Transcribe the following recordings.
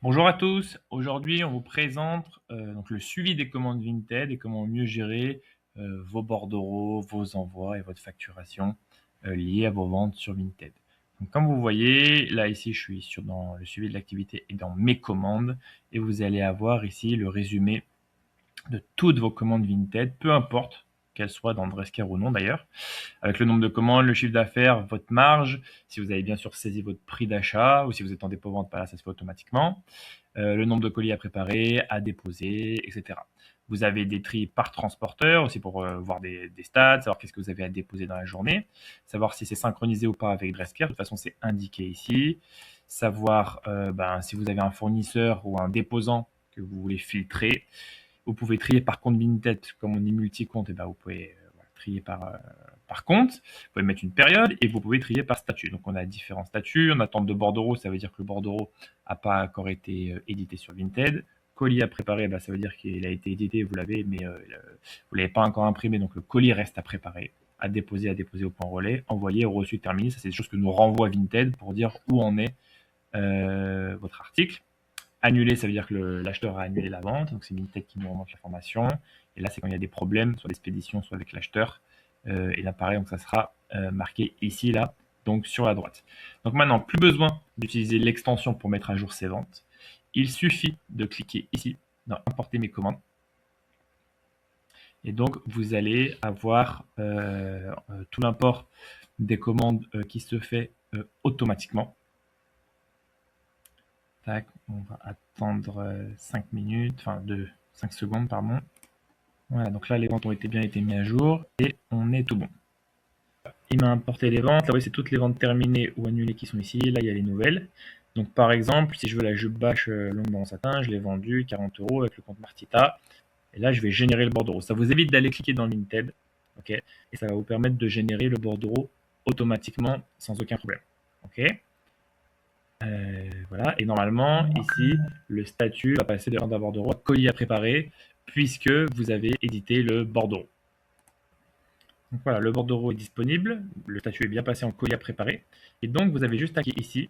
Bonjour à tous, aujourd'hui on vous présente donc le suivi des commandes Vinted et comment mieux gérer vos bordereaux, vos envois et votre facturation liés à vos ventes sur Vinted. Donc, comme vous voyez, là ici je suis dans le suivi de l'activité et dans mes commandes et vous allez avoir ici le résumé de toutes vos commandes Vinted, peu importe qu'elles soient dans Drescar ou non d'ailleurs, avec le nombre de commandes, le chiffre d'affaires, votre marge, si vous avez bien sûr saisi votre prix d'achat ou si vous êtes en dépôt-vente, là ça se fait automatiquement. Le nombre de colis à préparer, à déposer, etc. Vous avez des tris par transporteur aussi pour voir des stats, savoir qu'est-ce que vous avez à déposer dans la journée, savoir si c'est synchronisé ou pas avec Drescar, de toute façon c'est indiqué ici, savoir si vous avez un fournisseur ou un déposant que vous voulez filtrer. Vous pouvez trier par compte Vinted, comme on est multi-compte, et vous pouvez trier par compte. Vous pouvez mettre une période et vous pouvez trier par statut. Donc on a différents statuts. En attente de bordereau, ça veut dire que le bordereau n'a pas encore été édité sur Vinted. Colis à préparer, ça veut dire qu'il a été édité, vous l'avez, mais vous l'avez pas encore imprimé, donc le colis reste à préparer, à déposer au point relais, envoyer, reçu, terminé. Ça, c'est des choses que nous renvoie Vinted pour dire où en est votre article. Annuler, ça veut dire que l'acheteur a annulé la vente, donc c'est Vinted qui nous remonte l'information. Et là, c'est quand il y a des problèmes, soit l'expédition, soit avec l'acheteur. Et là, pareil, donc ça sera marqué ici, là, donc sur la droite. Donc maintenant, plus besoin d'utiliser l'extension pour mettre à jour ses ventes. Il suffit de cliquer ici, dans Importer mes commandes. Et donc, vous allez avoir tout l'import des commandes qui se fait automatiquement. Tac, on va attendre 5 minutes, enfin 5 secondes, pardon. Voilà, donc là, les ventes ont bien été mises à jour et on est tout bon. Il m'a importé les ventes. Là, oui, c'est toutes les ventes terminées ou annulées qui sont ici. Là, il y a les nouvelles. Donc, par exemple, si je veux la jupe bâche longue dans satin, je l'ai vendue 40 € avec le compte Martita. Et là, je vais générer le bordereau. Ça vous évite d'aller cliquer dans Vinted. Ok, et ça va vous permettre de générer le bordereau automatiquement sans aucun problème. Ok. Voilà, et normalement, ici, le statut va passer de d'un bordereau à colis à préparer, puisque vous avez édité le bordereau. Donc voilà, le bordereau est disponible, le statut est bien passé en colis à préparer, et donc vous avez juste à cliquer ici.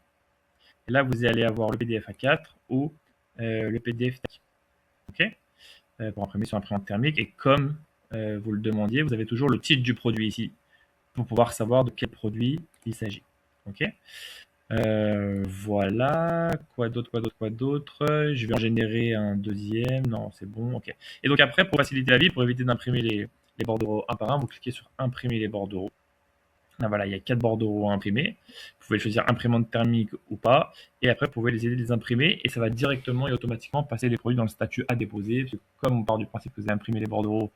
Et là, vous allez avoir le PDF A4 ou le PDF TAC. Ok, pour imprimer sur imprimante thermique, et comme vous le demandiez, vous avez toujours le titre du produit ici, pour pouvoir savoir de quel produit il s'agit. Ok. Voilà, quoi d'autre? Je vais en générer un deuxième. Non, c'est bon, ok. Et donc après, pour faciliter la vie, pour éviter d'imprimer les bordereaux un par un, vous cliquez sur imprimer les bordereaux. Là, voilà, il y a 4 bordereaux à imprimer. Vous pouvez choisir imprimante thermique ou pas. Et après, vous pouvez les aider à les imprimer et ça va directement et automatiquement passer les produits dans le statut à déposer. Parce que comme on part du principe que vous avez imprimé les bordereaux,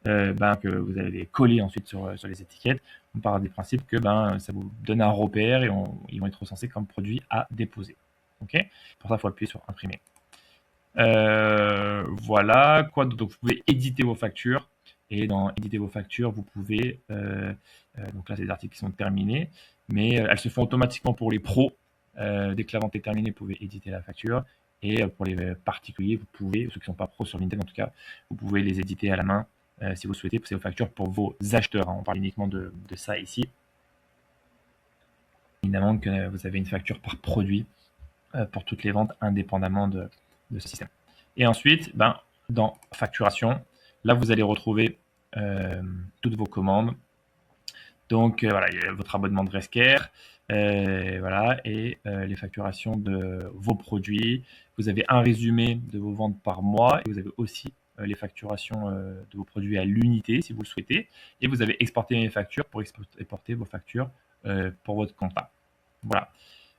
que vous allez les coller ensuite sur les étiquettes, on part du principe que ça vous donne un repère et ils vont être recensés comme produits à déposer. Ok. Pour ça, il faut appuyer sur imprimer. Voilà, quoi d'autre? Donc vous pouvez éditer vos factures et dans éditer vos factures, vous pouvez donc là c'est des articles qui sont terminés, mais elles se font automatiquement pour les pros. Dès que la vente est terminée, vous pouvez éditer la facture et pour les particuliers, vous pouvez, ceux qui ne sont pas pros sur Vinted en tout cas, vous pouvez les éditer à la main si vous souhaitez. C'est vos factures pour vos acheteurs, hein. On parle uniquement de ça ici. Évidemment que vous avez une facture par produit pour toutes les ventes indépendamment de ce système. Et ensuite, dans facturation, là vous allez retrouver toutes vos commandes. Donc voilà, il y a votre abonnement de Drescar, voilà, et les facturations de vos produits. Vous avez un résumé de vos ventes par mois et vous avez aussi les facturations de vos produits à l'unité si vous le souhaitez. Et vous avez exporté les factures pour exporter vos factures pour votre compta. Voilà.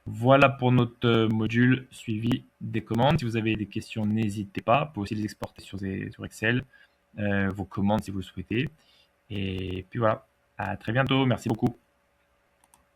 Voilà pour notre module suivi des commandes. Si vous avez des questions, n'hésitez pas. Vous pouvez aussi les exporter sur Excel, vos commandes si vous le souhaitez. Et puis voilà, à très bientôt. Merci beaucoup.